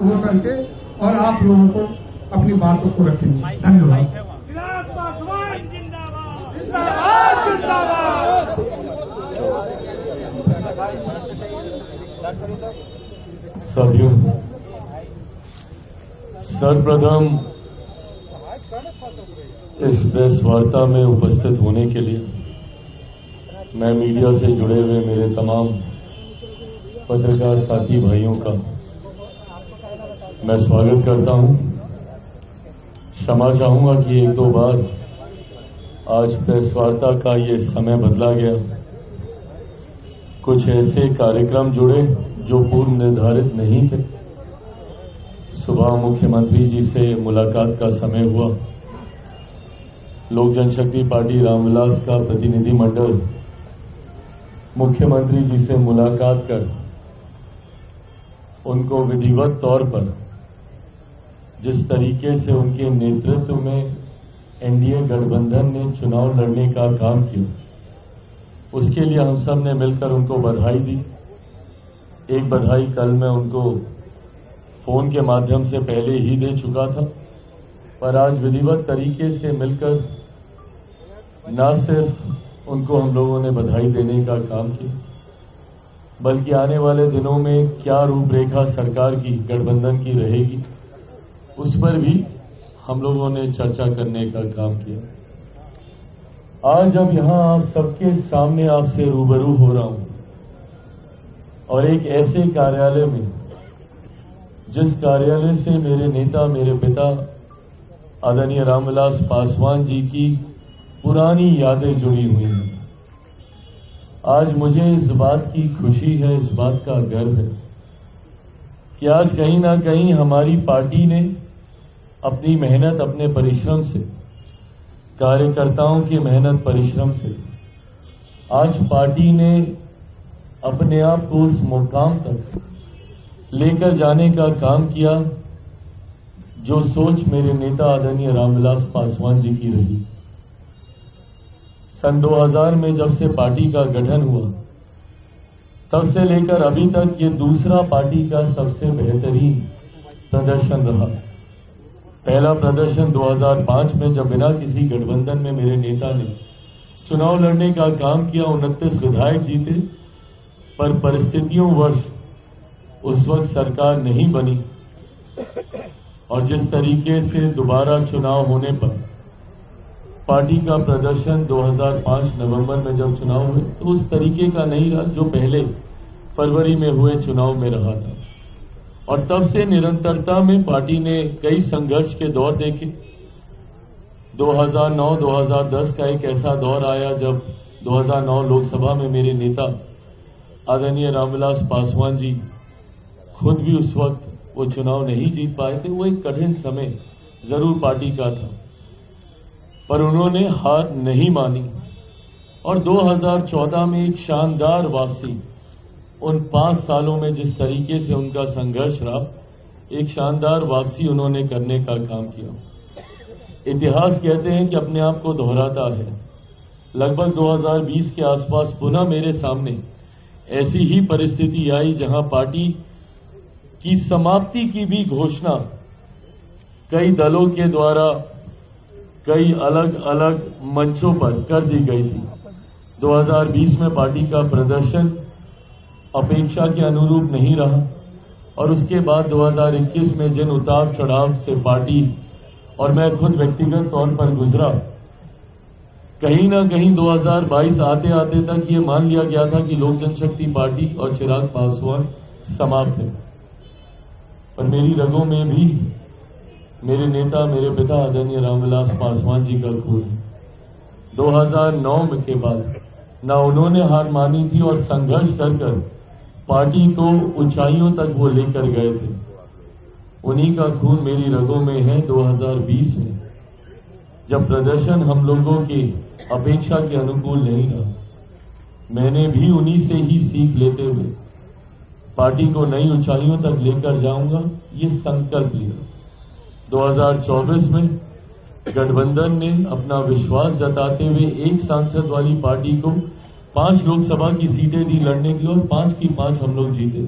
वो करके और आप लोगों को अपनी बातों को रखेंगे। धन्यवाद। साथियों, सर्वप्रथम इस प्रेस वार्ता में उपस्थित होने के लिए मैं मीडिया से जुड़े हुए मेरे तमाम पत्रकार साथी भाइयों का मैं स्वागत करता हूं। क्षमा चाहूंगा कि एक दो बार आज प्रेस वार्ता का ये समय बदला गया। कुछ ऐसे कार्यक्रम जुड़े जो पूर्व निर्धारित नहीं थे। सुबह मुख्यमंत्री जी से मुलाकात का समय हुआ। लोक जनशक्ति पार्टी रामविलास का प्रतिनिधिमंडल मुख्यमंत्री जी से मुलाकात कर उनको विधिवत तौर पर जिस तरीके से उनके नेतृत्व में एनडीए गठबंधन ने चुनाव लड़ने का काम किया, उसके लिए हम सब ने मिलकर उनको बधाई दी। एक बधाई कल मैं उनको फोन के माध्यम से पहले ही दे चुका था, पर आज विधिवत तरीके से मिलकर न सिर्फ उनको हम लोगों ने बधाई देने का काम किया, बल्कि आने वाले दिनों में क्या रूपरेखा सरकार की गठबंधन की रहेगी उस पर भी हम लोगों ने चर्चा करने का काम किया। आज अब यहां आप सबके सामने आपसे रूबरू हो रहा हूं और एक ऐसे कार्यालय में जिस कार्यालय से मेरे नेता, मेरे पिता आदरणीय रामविलास पासवान जी की पुरानी यादें जुड़ी हुई हैं। आज मुझे इस बात की खुशी है, इस बात का गर्व है कि आज कहीं ना कहीं हमारी पार्टी ने अपनी मेहनत, अपने परिश्रम से, कार्यकर्ताओं की मेहनत परिश्रम से आज पार्टी ने अपने आप को उस मुकाम तक लेकर जाने का काम किया जो सोच मेरे नेता आदरणीय रामविलास पासवान जी की रही। सन 2000 में जब से पार्टी का गठन हुआ तब से लेकर अभी तक ये दूसरा पार्टी का सबसे बेहतरीन प्रदर्शन रहा। पहला प्रदर्शन 2005 में जब बिना किसी गठबंधन में मेरे नेता ने चुनाव लड़ने का काम किया, 29 विधायक जीते, पर परिस्थितियों वर्ष उस वक्त सरकार नहीं बनी और जिस तरीके से दोबारा चुनाव होने पर पार्टी का प्रदर्शन 2005 नवंबर में जब चुनाव हुए तो उस तरीके का नहीं रहा जो पहले फरवरी में हुए चुनाव में रहा था। और तब से निरंतरता में पार्टी ने कई संघर्ष के दौर देखे। 2009-2010 का एक ऐसा दौर आया जब 2009 लोकसभा में मेरे नेता आदरणीय रामविलास पासवान जी खुद भी उस वक्त वो चुनाव नहीं जीत पाए थे। वो एक कठिन समय जरूर पार्टी का था, पर उन्होंने हार नहीं मानी और 2014 में एक शानदार वापसी, उन 5 सालों में जिस तरीके से उनका संघर्ष रहा, एक शानदार वापसी उन्होंने करने का काम किया। इतिहास कहते हैं कि अपने आप को दोहराता है। लगभग 2020 के आसपास पुनः मेरे सामने ऐसी ही परिस्थिति आई जहां पार्टी की समाप्ति की भी घोषणा कई दलों के द्वारा कई अलग अलग मंचों पर कर दी गई थी। 2020 में पार्टी का प्रदर्शन अपेक्षा के अनुरूप नहीं रहा और उसके बाद 2021 में जिन उतार चढ़ाव से पार्टी और मैं खुद व्यक्तिगत तौर पर गुजरा, कहीं ना कहीं 2022 आते आते तक ये मान लिया गया था कि लोक जनशक्ति पार्टी और चिराग पासवान समाप्त है। पर मेरी रगों में भी मेरे नेता, मेरे पिता आदरणीय रामविलास पासवान जी का खून है। 2009 के बाद न उन्होंने हार मानी थी और संघर्ष कर पार्टी को ऊंचाइयों तक वो लेकर गए थे। उन्हीं का खून मेरी रगों में है। 2020 में जब प्रदर्शन हम लोगों की अपेक्षा के अनुकूल नहीं रहा, मैंने भी उन्हीं से ही सीख लेते हुए पार्टी को नई ऊंचाइयों तक लेकर जाऊंगा, ये संकल्प लिया। 2024 में गठबंधन ने अपना विश्वास जताते हुए एक सांसद वाली पार्टी को 5 लोकसभा की सीटें दी लड़ने की और 5 की 5 हम लोग जीते।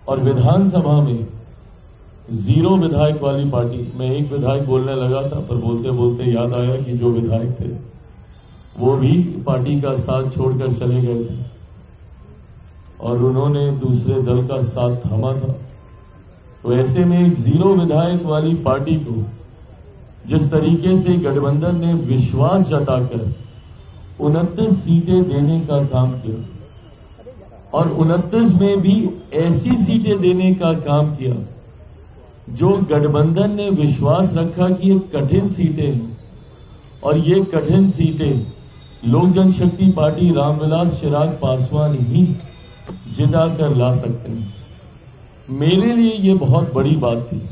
और विधानसभा में जीरो विधायक वाली पार्टी, मैं एक विधायक बोलने लगा था पर बोलते बोलते याद आया कि जो विधायक थे वो भी पार्टी का साथ छोड़कर चले गए थे और उन्होंने दूसरे दल का साथ थामा था। तो ऐसे में एक जीरो विधायक वाली पार्टी को जिस तरीके से गठबंधन ने विश्वास जताकर 29 सीटें देने का काम किया और 29 में भी ऐसी सीटें देने का काम किया जो गठबंधन ने विश्वास रखा कि ये कठिन सीटें हैं और ये कठिन सीटें लोक जनशक्ति पार्टी रामविलास चिराग पासवान ही जिता कर ला सकते हैं। मेरे लिए ये बहुत बड़ी बात थी।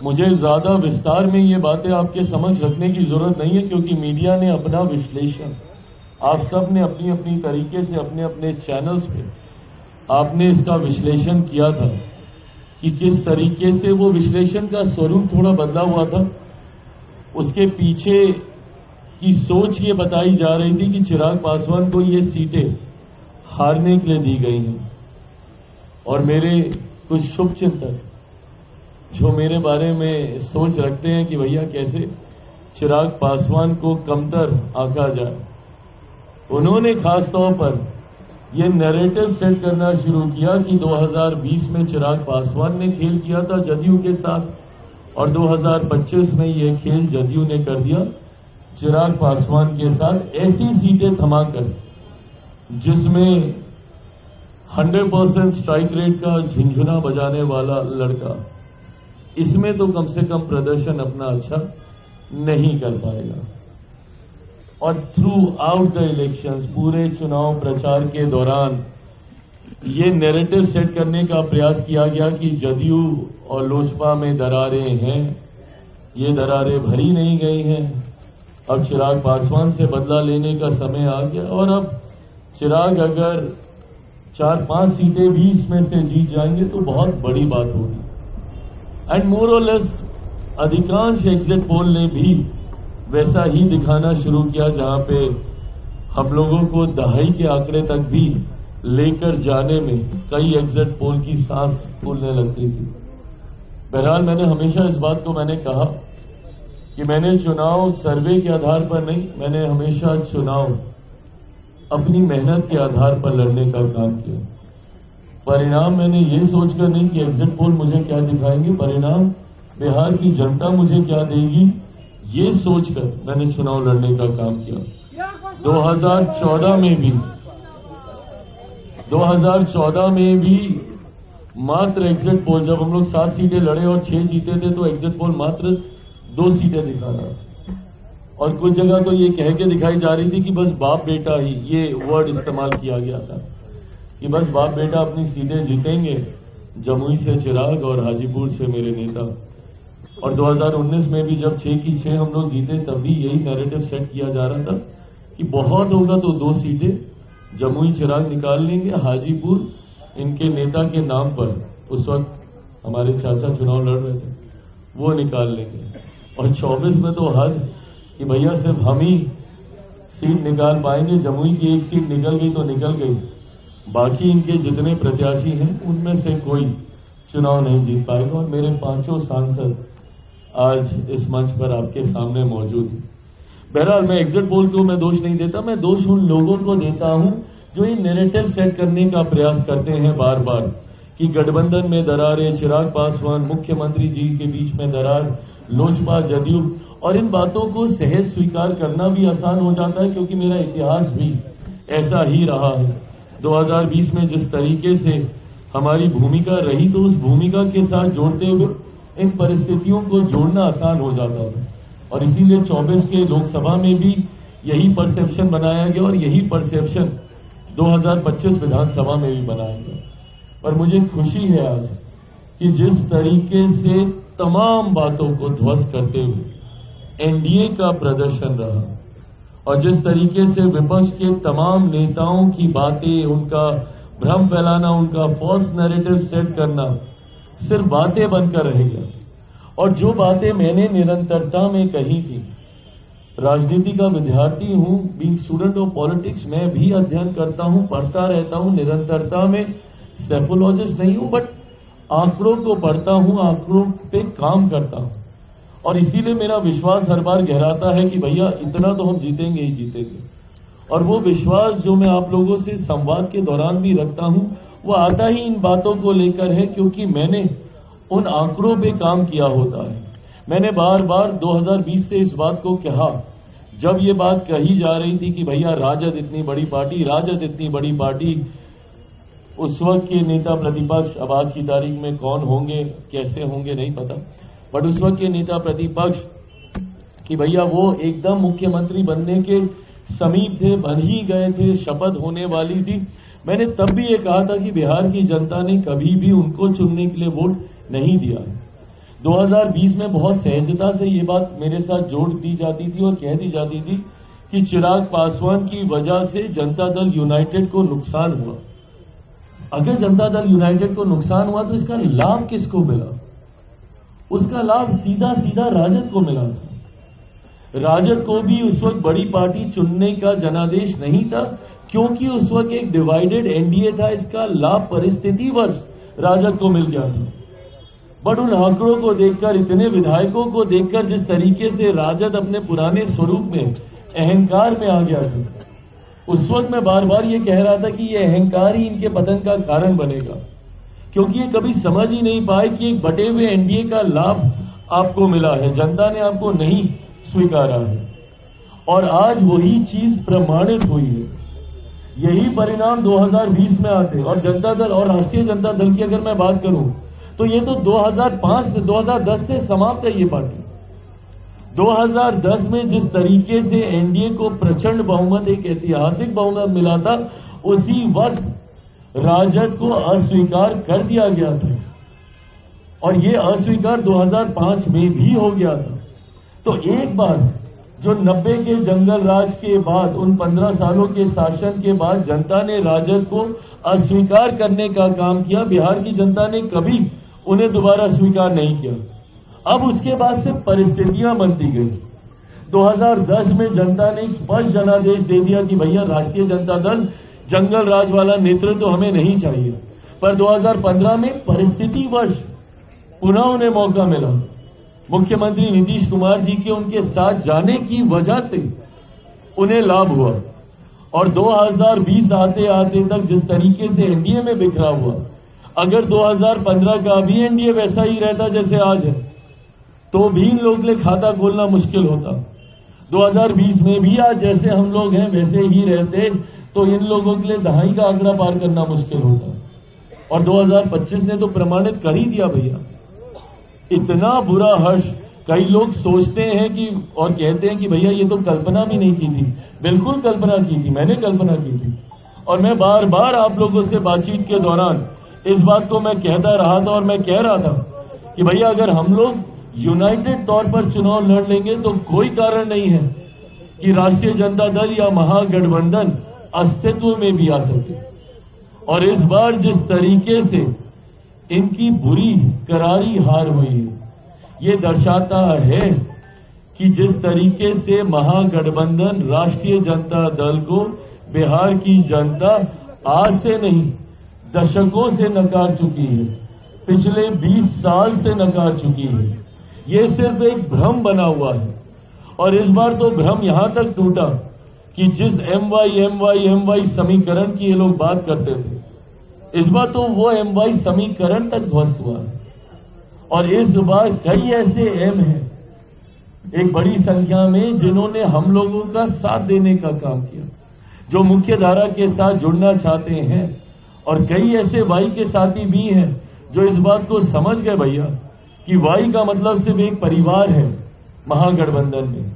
मुझे ज्यादा विस्तार में ये बातें आपके समक्ष रखने की जरूरत नहीं है क्योंकि मीडिया ने अपना विश्लेषण, आप सब ने अपनी अपनी तरीके से अपने अपने चैनल्स पे आपने इसका विश्लेषण किया था कि किस तरीके से वो विश्लेषण का स्वरूप थोड़ा बदला हुआ था। उसके पीछे की सोच ये बताई जा रही थी कि चिराग पासवान को ये सीटें हारने के लिए दी गई हैं और मेरे कुछ शुभचिंतक जो मेरे बारे में सोच रखते हैं कि भैया कैसे चिराग पासवान को कमतर आंका जाए, उन्होंने खास तौर पर यह नैरेटिव सेट करना शुरू किया कि 2020 में चिराग पासवान ने खेल किया था जदयू के साथ और 2025 में यह खेल जदयू ने कर दिया चिराग पासवान के साथ ऐसी सीटें थमाकर जिसमें 100% स्ट्राइक रेट का झुंझुना बजाने वाला लड़का इसमें तो कम से कम प्रदर्शन अपना अच्छा नहीं कर पाएगा। और थ्रू आउट द इलेक्शंस, पूरे चुनाव प्रचार के दौरान ये नैरेटिव सेट करने का प्रयास किया गया कि जदयू और लोजपा में दरारें हैं, ये दरारें भरी नहीं गई हैं, अब चिराग पासवान से बदला लेने का समय आ गया और अब चिराग अगर 4-5 सीटें भी इसमें से जीत जाएंगे तो बहुत बड़ी बात होगी। एंड मोर और लेस अधिकांश एग्जिट पोल ने भी वैसा ही दिखाना शुरू किया जहां पे हम लोगों को दहाई के आंकड़े तक भी लेकर जाने में कई एग्जिट पोल की सांस फूलने लगती थी। बहरहाल मैंने हमेशा इस बात को मैंने कहा कि मैंने चुनाव सर्वे के आधार पर नहीं, मैंने हमेशा चुनाव अपनी मेहनत के आधार पर लड़ने का काम किया। परिणाम मैंने ये सोचकर नहीं कि एग्जिट पोल मुझे क्या दिखाएंगे, परिणाम बिहार की जनता मुझे क्या देगी, ये सोचकर मैंने चुनाव लड़ने का काम किया। 2014 में भी मात्र एग्जिट पोल, जब हम लोग 7 सीटें लड़े और 6 जीते थे तो एग्जिट पोल मात्र 2 सीटें दिखा रहा था और कुछ जगह तो ये कह के दिखाई जा रही थी कि बस बाप बेटा ही, ये वर्ड इस्तेमाल किया गया था कि बस बाप बेटा अपनी सीटें जीतेंगे, जमुई से चिराग और हाजीपुर से मेरे नेता। और 2019 में भी जब 6 की 6 हम लोग जीते तब भी यही नैरेटिव सेट किया जा रहा था कि बहुत होगा तो 2 सीटें जमुई चिराग निकाल लेंगे, हाजीपुर इनके नेता के नाम पर उस वक्त हमारे चाचा चुनाव लड़ रहे थे वो निकाल लेंगे और 24 में तो हद कि भैया सिर्फ हम ही सीट निकाल पाएंगे, जमुई की एक सीट निकल गई तो निकल गई, बाकी इनके जितने प्रत्याशी हैं उनमें से कोई चुनाव नहीं जीत पाएगा। और मेरे 5 सांसद आज इस मंच पर आपके सामने मौजूद हैं। बहरहाल मैं एग्जिट पोल को मैं दोष नहीं देता, मैं दोष उन लोगों को देता हूं जो ये नैरेटिव सेट करने का प्रयास करते हैं बार बार कि गठबंधन में दरारें, चिराग पासवान मुख्यमंत्री जी के बीच में दरार, लोजपा जदयू, और इन बातों को सहज स्वीकार करना भी आसान हो जाता है क्योंकि मेरा इतिहास भी ऐसा ही रहा है। 2020 में जिस तरीके से हमारी भूमिका रही तो उस भूमिका के साथ जोड़ते हुए इन परिस्थितियों को जोड़ना आसान हो जाता था और इसीलिए 24 के लोकसभा में भी यही परसेप्शन बनाया गया और यही परसेप्शन 2025 विधानसभा में भी बनाया गया। पर मुझे खुशी है आज कि जिस तरीके से तमाम बातों को ध्वस्त करते हुए एनडीए का प्रदर्शन रहा और जिस तरीके से विपक्ष के तमाम नेताओं की बातें, उनका भ्रम फैलाना, उनका फॉल्स नैरेटिव सेट करना सिर्फ बातें बनकर रह गया और जो बातें मैंने निरंतरता में कही थी, राजनीति का विद्यार्थी हूं, बीइंग स्टूडेंट ऑफ पॉलिटिक्स, मैं भी अध्ययन करता हूं, पढ़ता रहता हूं निरंतरता में, सैफोलॉजिस्ट नहीं हूं, बट आंकड़ों को पढ़ता हूं, आंकड़ों पे काम करता हूं, और इसीलिए मेरा विश्वास हर बार गहराता है कि भैया इतना तो हम जीतेंगे ही जीतेंगे। और वो विश्वास जो मैं आप लोगों से संवाद के दौरान भी रखता हूं, वो आता ही इन बातों को लेकर है क्योंकि मैंने उन आंकड़ों पे काम किया होता है। मैंने बार बार 2020 से इस बात को कहा, जब ये बात कही जा रही थी कि भैया राजद इतनी बड़ी पार्टी, राजद इतनी बड़ी पार्टी, उस वक्त के नेता प्रतिपक्ष, अब आज की तारीख में कौन होंगे कैसे होंगे नहीं पता, बट उस वक्त के नेता प्रतिपक्ष कि भैया वो एकदम मुख्यमंत्री बनने के समीप थे, बन ही गए थे, शपथ होने वाली थी। मैंने तब भी ये कहा था कि बिहार की जनता ने कभी भी उनको चुनने के लिए वोट नहीं दिया है। 2020 में बहुत सहजता से ये बात मेरे साथ जोड़ दी जाती थी और कह दी जाती थी कि चिराग पासवान की वजह से जनता दल यूनाइटेड को नुकसान हुआ। अगर जनता दल यूनाइटेड को नुकसान हुआ तो इसका लाभ किसको मिला? उसका लाभ सीधा सीधा राजद को मिला था। राजद को भी उस वक्त बड़ी पार्टी चुनने का जनादेश नहीं था क्योंकि उस वक्त एक डिवाइडेड एनडीए था। इसका लाभ परिस्थितिवश राजद को मिल गया था। बट उन आंकड़ों को देखकर, इतने विधायकों को देखकर, जिस तरीके से राजद अपने पुराने स्वरूप में, अहंकार में आ गया था, उस वक्त मैं बार बार ये कह रहा था कि ये अहंकार ही इनके पतन का कारण बनेगा, क्योंकि ये कभी समझ ही नहीं पाए कि एक बटे हुए एनडीए का लाभ आपको मिला है, जनता ने आपको नहीं स्वीकारा है। और आज वही चीज प्रमाणित हुई है। यही परिणाम 2020 में आते, और जनता दल और राष्ट्रीय जनता दल की अगर मैं बात करूं तो ये तो 2005 से 2010 से समाप्त है ये पार्टी। 2010 में जिस तरीके से एनडीए को प्रचंड बहुमत, एक ऐतिहासिक बहुमत मिला था, उसी वक्त राजद को अस्वीकार कर दिया गया था, और ये अस्वीकार 2005 में भी हो गया था। तो एक बार जो 90 के जंगल राज के बाद, उन 15 सालों के शासन के बाद जनता ने राजद को अस्वीकार करने का काम किया, बिहार की जनता ने कभी उन्हें दोबारा स्वीकार नहीं किया। अब उसके बाद से परिस्थितियां बनती गई। 2010 में जनता ने स्पष्ट जनादेश दे दिया कि भैया राष्ट्रीय जनता दल जंगल राज वाला नेतृत्व तो हमें नहीं चाहिए। पर 2015 में परिस्थितिवश पुनः उन्हें मौका मिला। मुख्यमंत्री नीतीश कुमार जी के उनके साथ जाने की वजह से उन्हें लाभ हुआ, और 2020 आते आते तक जिस तरीके से एनडीए में बिखरा हुआ, अगर 2015 का भी एनडीए वैसा ही रहता जैसे आज है तो भी इन लोगों के लिए खाता खोलना मुश्किल होता। 2020 में भी आज जैसे हम लोग हैं वैसे ही रहते तो इन लोगों के लिए दहाई का आंकड़ा पार करना मुश्किल होता। और 2025 ने तो प्रमाणित कर ही दिया भैया। इतना बुरा हर्ष, कई लोग सोचते हैं कि और कहते हैं कि भैया ये तो कल्पना भी नहीं की थी। बिल्कुल कल्पना की थी, मैंने कल्पना की थी, और मैं बार बार आप लोगों से बातचीत के दौरान इस बात को मैं कहता रहा था, और मैं कह रहा था कि भैया अगर हम लोग यूनाइटेड तौर पर चुनाव लड़ लेंगे तो कोई कारण नहीं है कि राष्ट्रीय जनता दल या महागठबंधन अस्तित्व में भी आ सके। और इस बार जिस तरीके से इनकी बुरी करारी हार हुई है, ये दर्शाता है कि जिस तरीके से महागठबंधन राष्ट्रीय जनता दल को बिहार की जनता आज से नहीं दशकों से नकार चुकी है, पिछले 20 साल से नकार चुकी है। ये सिर्फ एक भ्रम बना हुआ है, और इस बार तो भ्रम यहां तक टूटा कि जिस एमवाई समीकरण की ये लोग बात करते थे, इस बार तो वो एमवाई समीकरण तक ध्वस्त हुआ है। और इस बार कई ऐसे एम हैं एक बड़ी संख्या में जिन्होंने हम लोगों का साथ देने का काम किया, जो मुख्य धारा के साथ जुड़ना चाहते हैं, और कई ऐसे वाई के साथी भी हैं जो इस बात को समझ गए भैया कि वाई का मतलब सिर्फ एक परिवार है महागठबंधन में।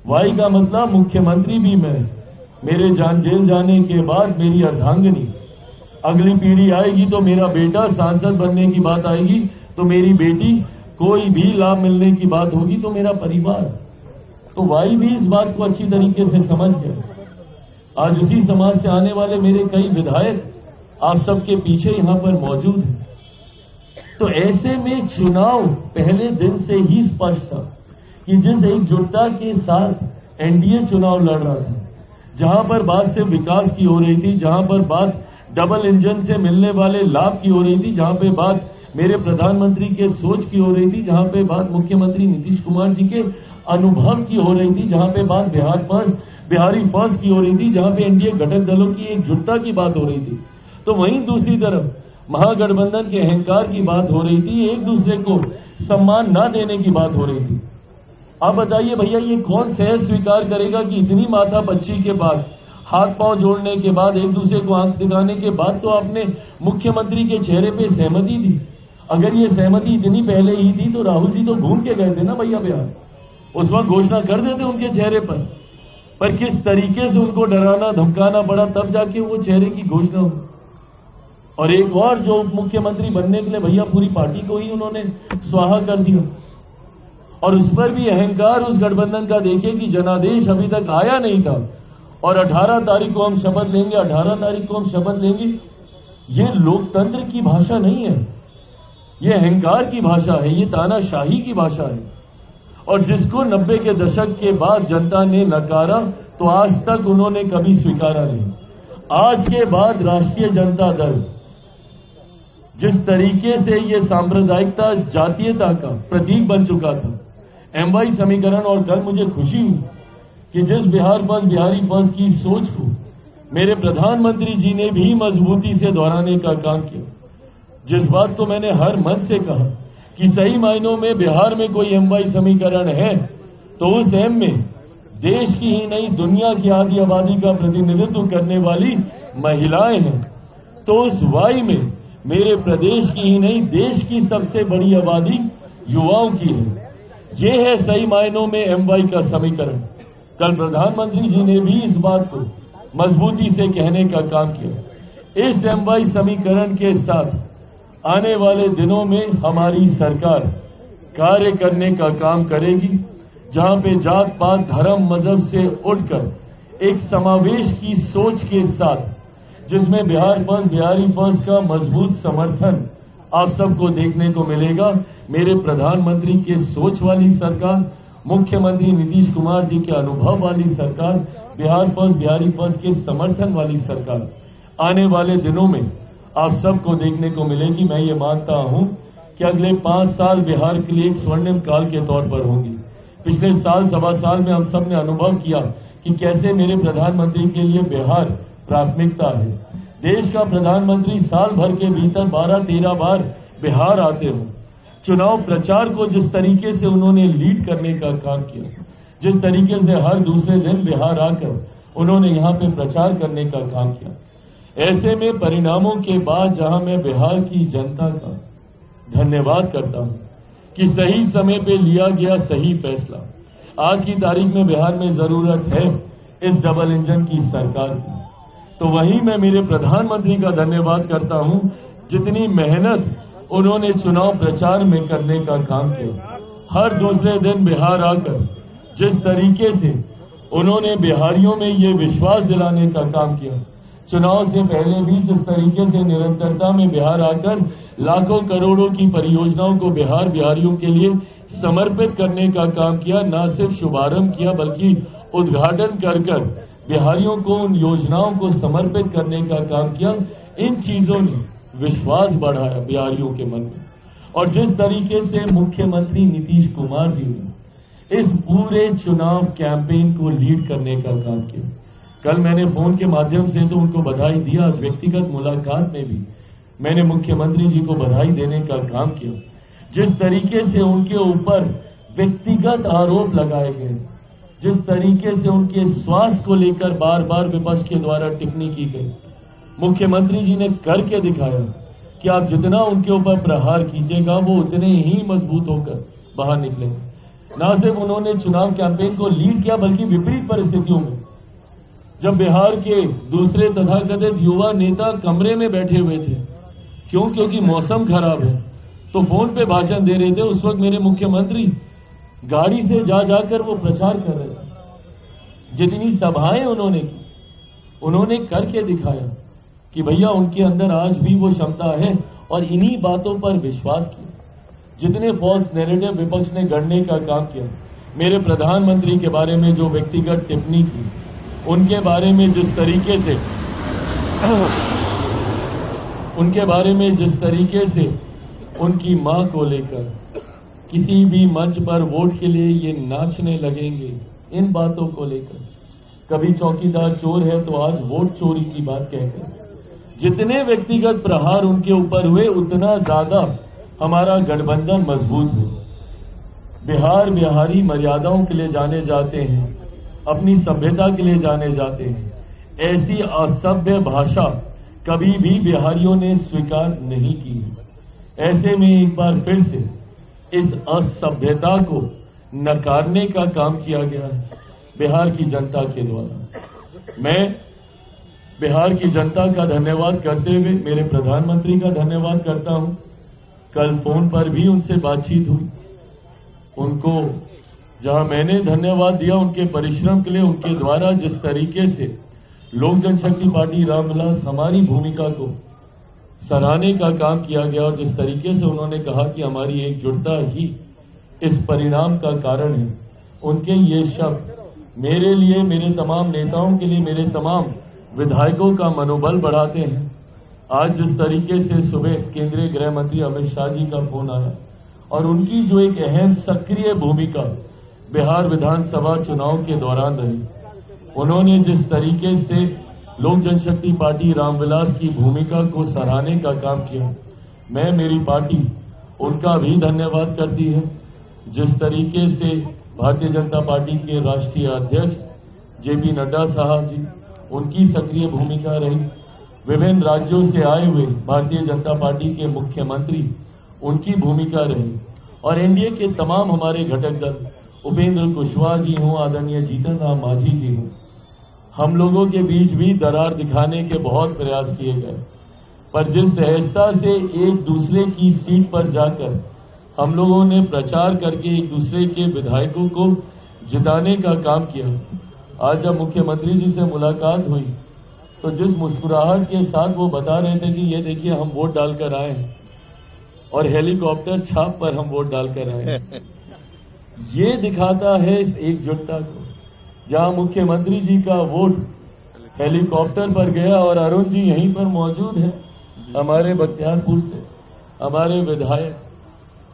वाई का मतलब मुख्यमंत्री भी मैं, मेरे जेल जाने के बाद मेरी अर्धांगिनी, अगली पीढ़ी आएगी तो मेरा बेटा सांसद बनने की बात आएगी तो मेरी बेटी, कोई भी लाभ मिलने की बात होगी तो मेरा परिवार। तो वाई भी इस बात को अच्छी तरीके से समझ गए। आज उसी समाज से आने वाले मेरे कई विधायक आप सबके पीछे यहां पर मौजूद हैं। तो ऐसे में चुनाव पहले दिन से ही स्पष्ट था कि जिस एकजुटता के साथ एनडीए चुनाव लड़ रहा था, जहां पर बात सिर्फ विकास की हो रही थी, जहां पर बात डबल इंजन से मिलने वाले लाभ की हो रही थी, जहां पे बात मेरे प्रधानमंत्री के सोच की हो रही थी, जहां पे बात मुख्यमंत्री नीतीश कुमार जी के अनुभव की हो रही थी, जहां पे बात बिहारी फर्स्ट की हो रही थी, जहां पे एनडीए घटक दलों की एकजुटता की बात हो रही थी, तो वहीं दूसरी तरफ महागठबंधन के अहंकार की बात हो रही थी, एक दूसरे को सम्मान न देने की बात हो रही थी। आप बताइए भैया, ये कौन सहज स्वीकार करेगा कि इतनी माथापच्ची के बाद, हाथ पांव जोड़ने के बाद, एक दूसरे को आंख दिखाने के बाद तो आपने मुख्यमंत्री के चेहरे पे सहमति दी। अगर ये सहमति इतनी पहले ही थी तो राहुल जी तो घूम के गए थे ना भैया बिहार, उस वक्त घोषणा कर देते उनके चेहरे पर किस तरीके से उनको डराना धमकाना पड़ा, तब जाके वो चेहरे की घोषणा हुई। और एक और जो उप मुख्यमंत्री बनने के लिए भैया पूरी पार्टी को ही उन्होंने स्वाहा कर दिया, और उस पर भी अहंकार उस गठबंधन का देखिए कि जनादेश अभी तक आया नहीं था और 18 तारीख को हम शपथ लेंगे, 18 तारीख को हम शपथ लेंगे। ये लोकतंत्र की भाषा नहीं है, ये अहंकार की भाषा है, ये तानाशाही की भाषा है। और जिसको 90 के दशक के बाद जनता ने नकारा तो आज तक उन्होंने कभी स्वीकारा नहीं। आज के बाद राष्ट्रीय जनता दल जिस तरीके से ये सांप्रदायिकता जातीयता का प्रतीक बन चुका था, एमवाई समीकरण, और कल मुझे खुशी हुई कि जिस बिहारी फर्स्ट की सोच को मेरे प्रधानमंत्री जी ने भी मजबूती से दोहराने का काम किया, जिस बात को मैंने हर मन से कहा कि सही मायनों में बिहार में कोई एमवाई समीकरण है तो उस एम में देश की ही नहीं दुनिया की आधी आबादी का प्रतिनिधित्व करने वाली महिलाएं हैं, तो उस वाई में मेरे प्रदेश की ही नहीं देश की सबसे बड़ी आबादी युवाओं की है। ये है सही मायनों में एमवाई का समीकरण। कल प्रधानमंत्री जी ने भी इस बात को मजबूती से कहने का काम किया। इस एमवाई समीकरण के साथ आने वाले दिनों में हमारी सरकार कार्य करने का काम करेगी, जहां पे जात पात धर्म मजहब से उठकर एक समावेश की सोच के साथ, जिसमें बिहारी फर्स्ट का मजबूत समर्थन आप सबको देखने को मिलेगा। मेरे प्रधानमंत्री के सोच वाली सरकार, मुख्यमंत्री नीतीश कुमार जी के अनुभव वाली सरकार, बिहारी फर्स्ट के समर्थन वाली सरकार आने वाले दिनों में आप सबको देखने को मिलेगी। मैं ये मानता हूं कि अगले 5 साल बिहार के लिए एक स्वर्णिम काल के तौर पर होंगी। पिछले सवा साल में हम सब ने अनुभव किया कि कैसे मेरे प्रधानमंत्री के लिए बिहार प्राथमिकता है। देश का प्रधानमंत्री साल भर के भीतर 12-13 बार बिहार आते हो। चुनाव प्रचार को जिस तरीके से उन्होंने लीड करने का काम किया, जिस तरीके से हर दूसरे दिन बिहार आकर उन्होंने यहां पे प्रचार करने का काम किया, ऐसे में परिणामों के बाद जहां मैं बिहार की जनता का धन्यवाद करता हूं कि सही समय पे लिया गया सही फैसला। आज की तारीख में बिहार में जरूरत है इस डबल इंजन की सरकार की, तो वहीं मैं मेरे प्रधानमंत्री का धन्यवाद करता हूं, जितनी मेहनत उन्होंने चुनाव प्रचार में करने का काम किया। हर दूसरे दिन बिहार आकर जिस तरीके से उन्होंने बिहारियों में ये विश्वास दिलाने का काम किया, चुनाव से पहले भी जिस तरीके से निरंतरता में बिहार आकर लाखों करोड़ों की परियोजनाओं को बिहारियों के लिए समर्पित करने का काम किया, न सिर्फ शुभारंभ किया बल्कि उद्घाटन कर बिहारियों को उन योजनाओं को समर्पित करने का काम किया। इन चीजों ने विश्वास बढ़ाया बिहारियों के मन में। और जिस तरीके से मुख्यमंत्री नीतीश कुमार जी ने इस पूरे चुनाव कैंपेन को लीड करने का काम किया, कल मैंने फोन के माध्यम से तो उनको बधाई दिया, आज व्यक्तिगत मुलाकात में भी मैंने मुख्यमंत्री जी को बधाई देने का काम किया। जिस तरीके से उनके ऊपर व्यक्तिगत आरोप लगाए गए, जिस तरीके से उनके स्वास्थ्य को लेकर बार बार विपक्ष के द्वारा टिप्पणी की गई, मुख्यमंत्री जी ने करके दिखाया कि आप जितना उनके ऊपर प्रहार कीजिएगा वो उतने ही मजबूत होकर बाहर निकलेंगे। न सिर्फ उन्होंने चुनाव कैंपेन को लीड किया बल्कि विपरीत परिस्थितियों में, जब बिहार के दूसरे तथाकथित युवा नेता कमरे में बैठे हुए थे, क्योंकि मौसम खराब है, तो फोन पे भाषण दे रहे थे, उस वक्त मेरे मुख्यमंत्री गाड़ी से जाकर वो प्रचार कर रहे थे। जितनी सभाएं उन्होंने की, उन्होंने करके दिखाया कि भैया उनके अंदर आज भी वो क्षमता है, और इन्हीं बातों पर विश्वास किया। जितने फॉल्स नैरेटिव विपक्ष ने गढ़ने का काम किया, मेरे प्रधानमंत्री के बारे में जो व्यक्तिगत टिप्पणी की, उनके बारे में जिस तरीके से उनकी मां को लेकर किसी भी मंच पर वोट के लिए ये नाचने लगेंगे, इन बातों को लेकर कभी चौकीदार चोर है तो आज वोट चोरी की बात कहकर जितने व्यक्तिगत प्रहार उनके ऊपर हुए उतना ज्यादा हमारा गठबंधन मजबूत हुआ। बिहार बिहारी मर्यादाओं के लिए जाने जाते हैं, अपनी सभ्यता के लिए जाने जाते हैं। ऐसी असभ्य भाषा कभी भी बिहारियों ने स्वीकार नहीं की। ऐसे में एक बार फिर से इस असभ्यता को नकारने का काम किया गया है बिहार की जनता के द्वारा। मैं बिहार की जनता का धन्यवाद करते हुए मेरे प्रधानमंत्री का धन्यवाद करता हूं। कल फोन पर भी उनसे बातचीत हुई। उनको जहां मैंने धन्यवाद दिया उनके परिश्रम के लिए, उनके द्वारा जिस तरीके से लोक जनशक्ति पार्टी रामविलास हमारी भूमिका को सराहने का काम किया गया और जिस तरीके से उन्होंने कहा कि हमारी एकजुटता ही इस परिणाम का कारण है, उनके ये शब्द मेरे लिए, मेरे तमाम नेताओं के लिए, मेरे तमाम विधायकों का मनोबल बढ़ाते हैं। आज जिस तरीके से सुबह केंद्रीय गृह मंत्री अमित शाह जी का फोन आया और उनकी जो एक अहम सक्रिय भूमिका बिहार विधानसभा चुनाव के दौरान रही, उन्होंने जिस तरीके से लोक जनशक्ति पार्टी रामविलास की भूमिका को सराहने का काम किया, मैं, मेरी पार्टी उनका भी धन्यवाद करती है। जिस तरीके से भारतीय जनता पार्टी के राष्ट्रीय अध्यक्ष जेपी नड्डा साहब जी, उनकी सक्रिय भूमिका रही। विभिन्न राज्यों से आए हुए भारतीय जनता पार्टी के मुख्यमंत्री, उनकी भूमिका रही और एनडीए के तमाम हमारे घटक दल, उपेंद्र कुशवाहा जी हों, आदरणीय जीतन राम मांझी जी हों, हम लोगों के बीच भी दरार दिखाने के बहुत प्रयास किए गए, पर जिस सहजता से एक दूसरे की सीट पर जाकर हम लोगों ने प्रचार करके एक दूसरे के विधायकों को जिताने का काम किया। आज जब मुख्यमंत्री जी से मुलाकात हुई तो जिस मुस्कुराहट के साथ वो बता रहे थे कि ये देखिए हम वोट डालकर आए हैं और हेलीकॉप्टर छाप पर हम वोट डालकर आए हैं, ये दिखाता है इस एकजुटता को। जहां मुख्यमंत्री जी का वोट हेलीकॉप्टर पर गया और अरुण जी यहीं पर मौजूद हैं हमारे बख्तियारपुर से, हमारे विधायक,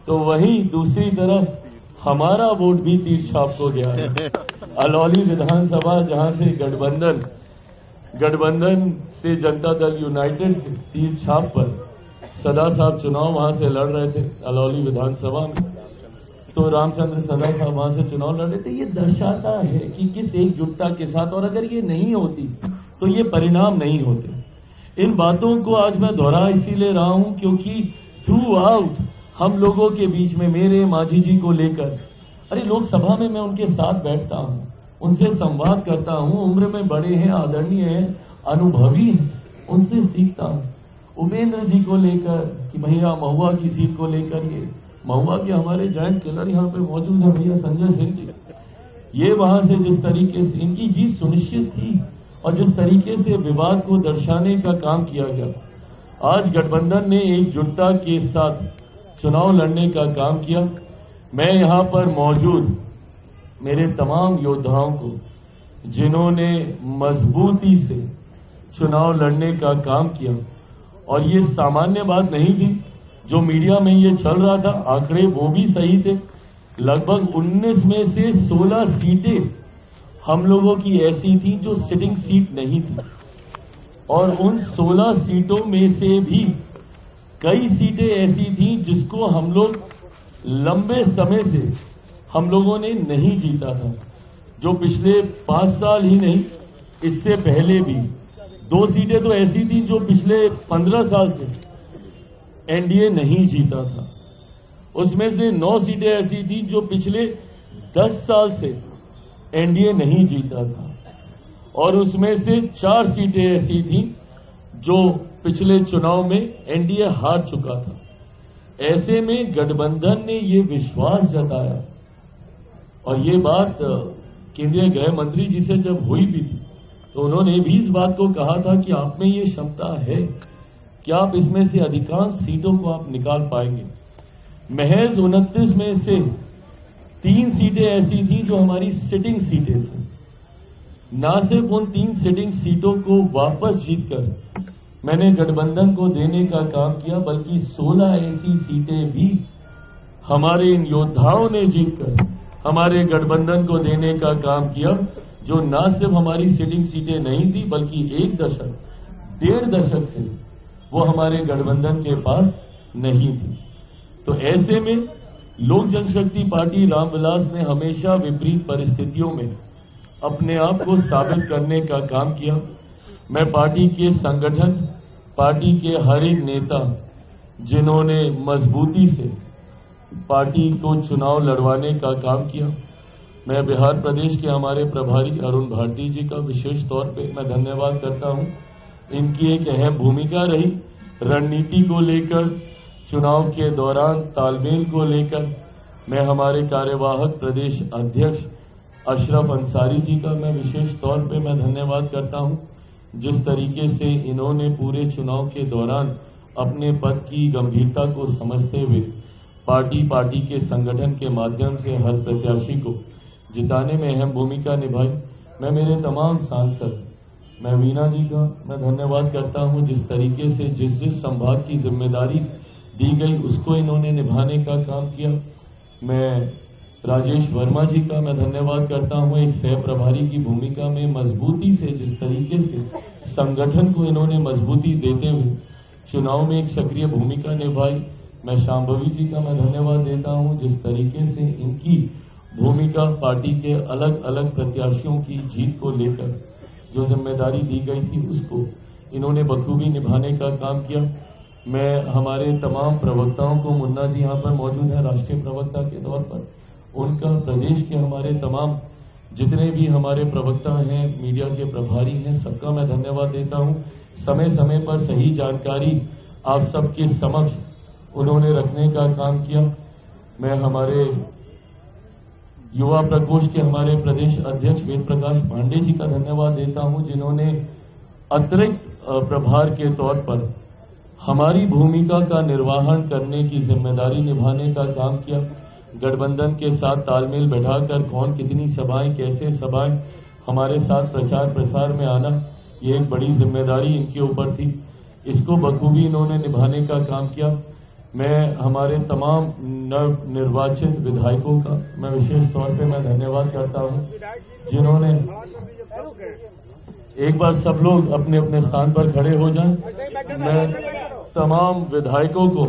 तो वहीं दूसरी तरफ हमारा वोट भी तीर छाप को गया है। अलौली विधानसभा जहां से गठबंधन से जनता दल यूनाइटेड से तीर छाप पर सदा साहब चुनाव वहां से लड़ रहे थे अलौली विधानसभा में, तो रामचंद्र सदा साहब वहां से चुनाव लड़ रहे थे। ये दर्शाता है कि किस एकजुटता के साथ, और अगर ये नहीं होती तो ये परिणाम नहीं होते। इन बातों को आज मैं दोहरा इसीलिए रहा हूं क्योंकि थ्रू आउट हम लोगों के बीच में मेरे मांझी जी को लेकर, अरे लोकसभा में मैं उनके साथ बैठता हूं, उनसे संवाद करता हूं, उम्र में बड़े हैं, आदरणीय हैं, अनुभवी हैं, उनसे सीखता हूं। उपेंद्र जी को लेकर कि भैया महुआ की सीट को लेकर, ये महुआ के हमारे जॉइंट किलर यहाँ पे मौजूद है भैया संजय सिंह जी, ये वहां से जिस तरीके से इनकी जीत सुनिश्चित थी और जिस तरीके से विवाद को दर्शाने का काम किया गया, आज गठबंधन ने एकजुटता के साथ चुनाव लड़ने का काम किया। मैं यहां पर मौजूद मेरे तमाम योद्धाओं को, जिन्होंने मजबूती से चुनाव लड़ने का काम किया, और ये सामान्य बात नहीं थी जो मीडिया में ये चल रहा था, आंकड़े वो भी सही थे। लगभग 19 में से 16 सीटें हम लोगों की ऐसी थी जो सिटिंग सीट नहीं थी, और उन 16 सीटों में से भी कई सीटें ऐसी थी जिसको हम लोग लंबे समय से हम लोगों ने नहीं जीता था, जो पिछले 5 साल ही नहीं, इससे पहले भी 2 सीटें तो ऐसी थी जो पिछले 15 साल से एनडीए नहीं जीता था। उसमें से 9 सीटें ऐसी थी जो पिछले 10 साल से एनडीए नहीं जीता था, और उसमें से 4 सीटें ऐसी थी जो पिछले चुनाव में एनडीए हार चुका था। ऐसे में गठबंधन ने ये विश्वास जताया, और ये बात केंद्रीय गृह मंत्री जी से जब हुई भी थी तो उन्होंने भी इस बात को कहा था कि आप में ये क्षमता है कि आप इसमें से अधिकांश सीटों को आप निकाल पाएंगे। महज 29 में से 3 सीटें ऐसी थी जो हमारी सिटिंग सीटें थी। ना सिर्फ उन 3 सिटिंग सीटों को वापस जीतकर मैंने गठबंधन को देने का काम किया, बल्कि 16 ऐसी सीटें भी हमारे इन योद्धाओं ने जीतकर हमारे गठबंधन को देने का काम किया, जो न सिर्फ हमारी सिटिंग सीटें नहीं थी, बल्कि 1 दशक 1.5 दशक से वो हमारे गठबंधन के पास नहीं थी। तो ऐसे में लोक जनशक्ति पार्टी रामविलास ने हमेशा विपरीत परिस्थितियों में अपने आप को साबित करने का काम किया। मैं पार्टी के संगठन, पार्टी के हर एक नेता जिन्होंने मजबूती से पार्टी को चुनाव लड़वाने का काम किया, मैं बिहार प्रदेश के हमारे प्रभारी अरुण भारती जी का विशेष तौर पे मैं धन्यवाद करता हूं। इनकी एक अहम भूमिका रही रणनीति को लेकर, चुनाव के दौरान तालमेल को लेकर। मैं हमारे कार्यवाहक प्रदेश अध्यक्ष अशरफ अंसारी जी का मैं विशेष तौर पे मैं धन्यवाद करता हूं, जिस तरीके से इन्होंने पूरे चुनाव के दौरान अपने पद की गंभीरता को समझते हुए पार्टी के संगठन के माध्यम से हर प्रत्याशी को जिताने में अहम भूमिका निभाई। मैं मेरे तमाम सांसद, मैं वीना जी का मैं धन्यवाद करता हूं, जिस तरीके से जिस संभाग की जिम्मेदारी दी गई उसको इन्होंने निभाने का काम किया। मैं राजेश वर्मा जी का मैं धन्यवाद करता हूं, एक सह प्रभारी की भूमिका में मजबूती से जिस तरीके से संगठन को इन्होंने मजबूती देते हुए चुनाव में एक सक्रिय भूमिका निभाई। मैं शांभवी जी का मैं धन्यवाद देता हूं, जिस तरीके से इनकी भूमिका पार्टी के अलग अलग प्रत्याशियों की जीत को लेकर जो जिम्मेदारी दी गई थी उसको इन्होंने बखूबी निभाने का काम किया। मैं हमारे तमाम प्रवक्ताओं को, मुन्ना जी यहाँ पर मौजूद हैं राष्ट्रीय प्रवक्ता के तौर पर, उनका, प्रदेश के हमारे तमाम जितने भी हमारे प्रवक्ता हैं, मीडिया के प्रभारी हैं, सबका मैं धन्यवाद देता हूं। समय समय पर सही जानकारी आप सबके समक्ष उन्होंने रखने का काम किया। मैं हमारे युवा प्रकोष्ठ के हमारे प्रदेश अध्यक्ष वेद प्रकाश पांडे जी का धन्यवाद देता हूं, जिन्होंने अतिरिक्त प्रभार के तौर पर हमारी भूमिका का निर्वहन करने की जिम्मेदारी निभाने का काम किया। गठबंधन के साथ तालमेल बैठाकर कौन कितनी सभाएं, कैसे सभाएं, हमारे साथ प्रचार प्रसार में आना, ये एक बड़ी जिम्मेदारी इनके ऊपर थी। इसको बखूबी इन्होंने निभाने का काम किया। मैं हमारे तमाम नव निर्वाचित विधायकों का मैं विशेष तौर पे मैं धन्यवाद करता हूं, जिन्होंने, एक बार सब लोग अपने अपने स्थान पर खड़े हो जाएं। मैं तमाम विधायकों को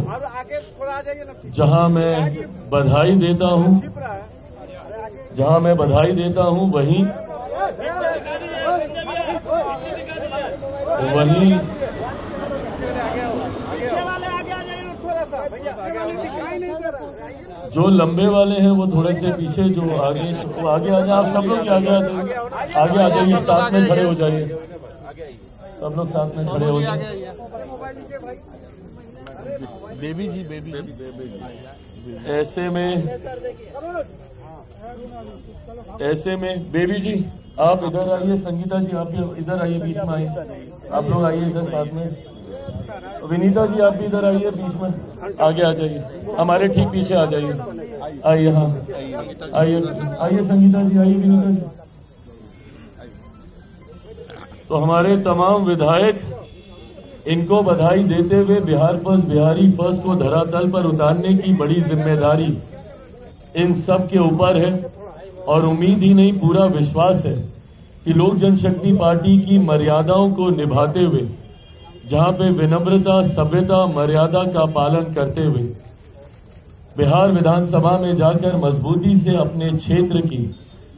जहां मैं बधाई देता हूं, वहीं जो लंबे वाले हैं वो थोड़े से पीछे, जो आगे वो आगे आ जाए। आप सब लोग आगे आ जाइए, साथ में खड़े हो जाइए, सब लोग साथ में खड़े हो जाइए। बेबी जी ऐसे में बेबी जी आप इधर आइए, संगीता जी आप भी इधर आइए, बीच में आइए, आप लोग आइए इधर साथ में। विनीता जी आप भी इधर आइए, बीच में आगे आ जाइए, हमारे ठीक पीछे आ जाइए। आइए, हाँ आइए संगीता जी, आइए विनीता जी। तो हमारे तमाम विधायक, इनको बधाई देते हुए बिहार फर्स्ट, बिहारी फर्स्ट को धरातल पर उतारने की बड़ी जिम्मेदारी इन सब के ऊपर है। और उम्मीद ही नहीं, पूरा विश्वास है कि लोक जनशक्ति पार्टी की मर्यादाओं को निभाते हुए, जहां पे विनम्रता, सभ्यता, मर्यादा का पालन करते हुए बिहार विधानसभा में जाकर मजबूती से अपने क्षेत्र की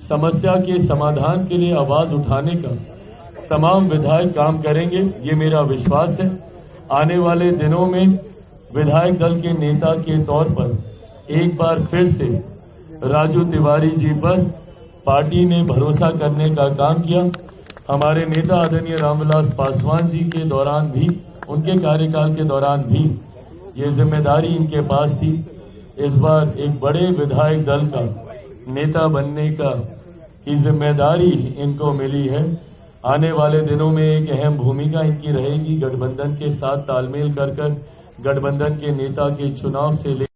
समस्या के समाधान के लिए आवाज उठाने का तमाम विधायक काम करेंगे, ये मेरा विश्वास है। आने वाले दिनों में विधायक दल के नेता के तौर पर एक बार फिर से राजू तिवारी जी पर पार्टी ने भरोसा करने का काम किया। हमारे नेता आदरणीय रामविलास पासवान जी के दौरान भी, उनके कार्यकाल के दौरान भी ये जिम्मेदारी इनके पास थी। इस बार एक बड़े विधायक दल का नेता बनने की जिम्मेदारी इनको मिली है। आने वाले दिनों में एक अहम भूमिका इनकी रहेगी, गठबंधन के साथ तालमेल कर गठबंधन के नेता के चुनाव से